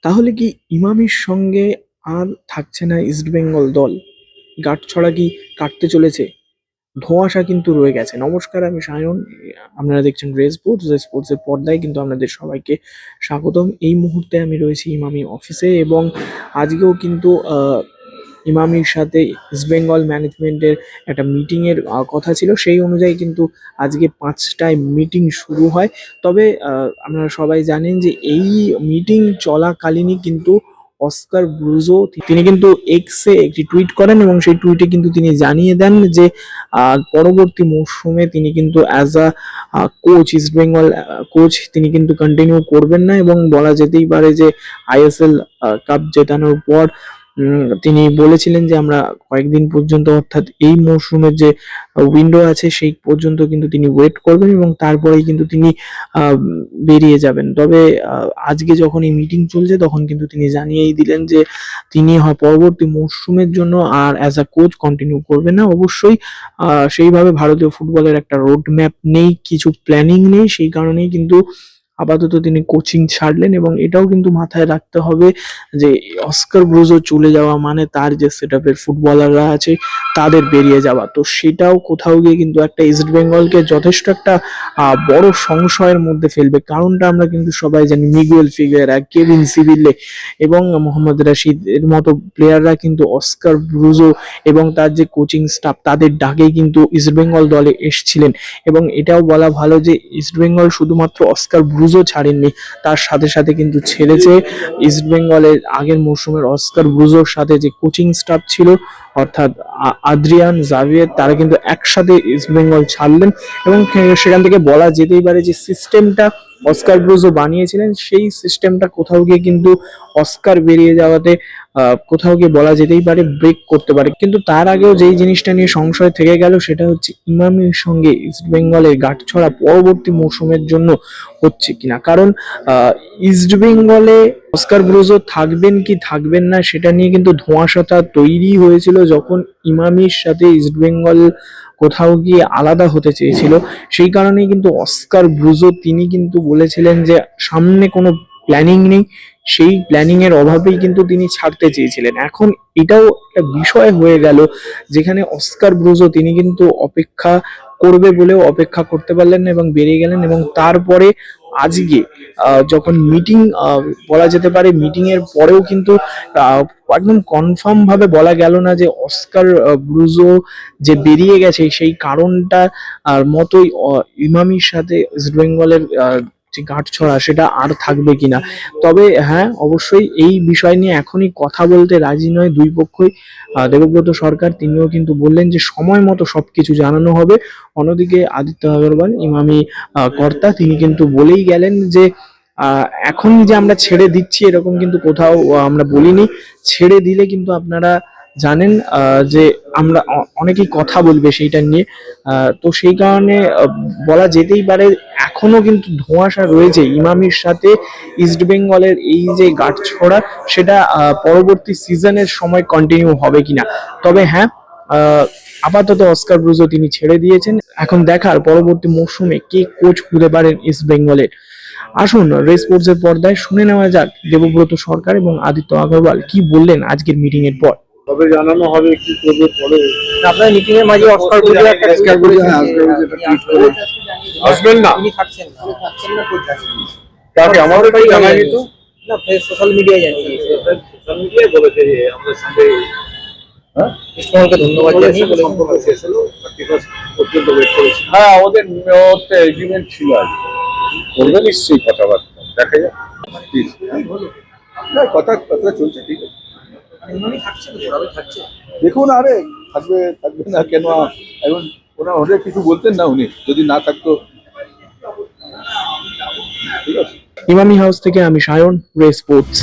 তাহলে কি ইমামির সঙ্গে আর থাকছে না ইস্টবেঙ্গল দল? গাঁটছড়া কি কাটতে চলেছে? ধোঁয়াশা কিন্তু রয়ে গেছে। নমস্কার, আমি সায়ন। আপনারা দেখছেন রে স্পোর্টস। রে স্পোর্টস এর পর্দায় কিন্তু আপনাদের সবাইকে স্বাগতম। এই মুহূর্তে আমি রয়েছি ইমামি অফিসে এবং আজকেও কিন্তু ইমামির সাথে ইস্টবেঙ্গল ম্যানেজমেন্টের একটা মিটিংয়ের কথা ছিল। সেই অনুযায়ী কিন্তু আজকে ৫টায় মিটিং শুরু হয়। তবে আপনারা সবাই জানেন যে এই মিটিং চলাকালীনই কিন্তু অস্কার ব্রুজো তিনি কিন্তু এক্সে একটি টুইট করেন এবং সেই টুইটে কিন্তু তিনি জানিয়ে দেন যে পরবর্তী মরশুমে তিনি কিন্তু as a coach East Bengal coach তিনি কিন্তু কন্টিনিউ করবেন না এবং বলা যেতেই পারে যে আইএসএল কাপ জেতানোর পর তিনি বলেছিলেন যে আমরা কয়েকদিন পর্যন্ত অর্থাৎ এই মরশুমের যে উইন্ডো আছে সেই পর্যন্ত কিন্তু তিনি ওয়েট করবেন এবং তারপরেই কিন্তু তিনি বেরিয়ে যাবেন। তবে আজকে যখন এই মিটিং চলছে তখন কিন্তু তিনি জানিয়েই দিলেন যে তিনি পরবর্তী মরশুমের জন্য আর অ্যাজ আ কোচ কন্টিনিউ করবেন না। অবশ্যই সেইভাবে ভারতীয় ফুটবলের একটা রোড ম্যাপ নেই, কিছু প্ল্যানিং নেই, সেই কারণেই কিন্তু আপাতত তিনি কোচিং ছাড়লেন এবং এটাও কিন্তু মাথায় রাখতে হবে যে অস্কার ব্রুজো চলে যাওয়া মানে তার যে সেটআপের ফুটবলাররা আছে তাদের বেরিয়ে যাওয়া। তো সেটাও কোথাও গিয়ে কিন্তু একটা ইস্ট বেঙ্গলকে যথেষ্ট একটা বড় সংশয়ের মধ্যে ফেলবে। কারণটা আমরা কিন্তু সবাই জানি, মিগুয়েল ফিগুয়েরা, কেভিন সিভিলে এবং মোহাম্মদ রাশিদ এর মতো প্লেয়াররা কিন্তু অস্কার ব্রুজো এবং তার যে কোচিং স্টাফ তাদের ডাকেই কিন্তু ইস্টবেঙ্গল দলে এসছিলেন। এবং এটাও বলা ভালো যে ইস্টবেঙ্গল শুধুমাত্র অস্কার ব্রুজো ছাড়েননি, তার সাথে সাথে কিন্তু ছেড়েছে ইস্টবেঙ্গলের আগের মরশুমের অস্কার ব্রুজোর সাথে যে কোচিং স্টাফ ছিল অর্থাৎ আদ্রিয়ান, জাভিয়ের, তারা কিন্তু একসাথে ইস্টবেঙ্গল ছাড়লেন এবং সেখান থেকে বলা যেতেই পারে যে সিস্টেমটা অস্কার ব্রুজো বানিয়েছিলেন সেই সিস্টেমটা কোথাও গিয়ে কিন্তু অস্কার বেরিয়ে যাওয়াতে কোথাও গিয়ে বলা যেতেই পারে ব্রেক করতে পারে। কিন্তু তার আগেও যেই জিনিসটা নিয়ে সংশয় থেকে গেল সেটা হচ্ছে ইমামির সঙ্গে ইস্টবেঙ্গলের গাঁটছড়া পরবর্তী মৌসুমের জন্য হচ্ছে কিনা। কারণ ইস্টবেঙ্গলে অস্কার ব্রুজো থাকবেন কি থাকবেন না সেটা নিয়ে কিন্তু ধোঁয়াশাটা তৈরি হয়েছিল যখন ইমামির সাথে ইস্টবেঙ্গল কোথাও গিয়ে আলাদা হতে চেয়েছিল। সেই কারণেই কিন্তু অস্কার ব্রুজো তিনি কিন্তু বলেছিলেন যে সামনে কোনো প্ল্যানিং নেই, সেই প্ল্যানিং এর অভাবেই কিন্তু তিনি ছাড়তে চেয়েছিলেন। এখন এটাও একটা বিষয় হয়ে গেল যেখানে অস্কার ব্রুজো তিনি কিন্তু অপেক্ষা করবে বলেও অপেক্ষা করতে পারলেন না এবং বেরিয়ে গেলেন। এবং তারপরে আজকে যখন মিটিং বলা যেতে পারে, মিটিং এর পরেও কিন্তু একদম কনফার্ম ভাবে বলা গেল না যে অস্কার ব্রুজো যে বেরিয়ে গেছে সেই কারণটা আর মতোই ইমামির সাথে ইস্ট বেঙ্গলের যে গাঁটছড়া সেটা আর থাকবে কিনা। তবে হ্যাঁ, অবশ্যই এই বিষয় নিয়ে এখনই কথা বলতে রাজি নয় দুই পক্ষই। দেবব্রত সরকার তিনিও কিন্তু বললেন যে সময় মতো সবকিছু জানানো হবে। অন্যদিকে আদিত্য আগরওয়াল ইমামি কর্তা তিনি কিন্তু বলেই গেলেন যে এখন যে আমরা ছেড়ে দিচ্ছি এরকম কিন্তু কোথাও আমরা বলিনি। ছেড়ে দিলে কিন্তু আপনারা জানেন যে আমরা অনেকেই কথা বলবে সেইটা নিয়ে। তো সেই কারণে বলা যেতেই পারে এখনো কিন্তু ধোঁয়াশা রয়েছে ইমামির সাথে ইস্ট বেঙ্গলের এই যে গাঁটছড়া সেটা পরবর্তী সিজনের সময় কন্টিনিউ হবে কিনা। তবে হ্যাঁ, আপাতত অস্কার ব্রুজো তিনি ছেড়ে দিয়েছেন। এখন দেখার পরবর্তী মৌসুমে কে কোচ হতে পারেন ইস্ট বেঙ্গলের। আসুন রে স্পোর্টস এর পর্দায় শুনে নেওয়া যাক দেবব্রত সরকার এবং আদিত্য আগরওয়াল কি বললেন আজকের মিটিং এর পর। তবে জানানো হবে কি করবে পরে। আপনার মিটিং এর মাঝে অস্কার ব্রুজো একটা আসবেন না, তিনি থাকছেন না, থাকছেন না, কোচ আছেন তাকে আমাদের কাছে জানায়নি তো। না, সোশ্যাল মিডিয়ায় জানিয়েছে, সোশ্যাল মিডিয়ায় বলেছে যে আমাদের সঙ্গে ইসমাইলকে ধন্যবাদ জানিয়ে বলে সম্পর্ক শেষ হলো, 31 পর্যন্ত ওয়েট করেছি। হ্যাঁ, আমাদের এগ্রিমেন্ট ছিল আর করবে নিশ্চয়ই কথাবার্তা, দেখা যাক। না, কথা কথা চলছে, ঠিক আছে। উনি থাকছেন, ওরাও থাকছে। দেখুন, আরে থাকবে থাকবে না কেন, এখন ওনার কিছু বলতেন না উনি, যদি না থাকতো। ঠিক আছে। ইমামি হাউস থেকে আমি সায়ন, রে স্পোর্টস।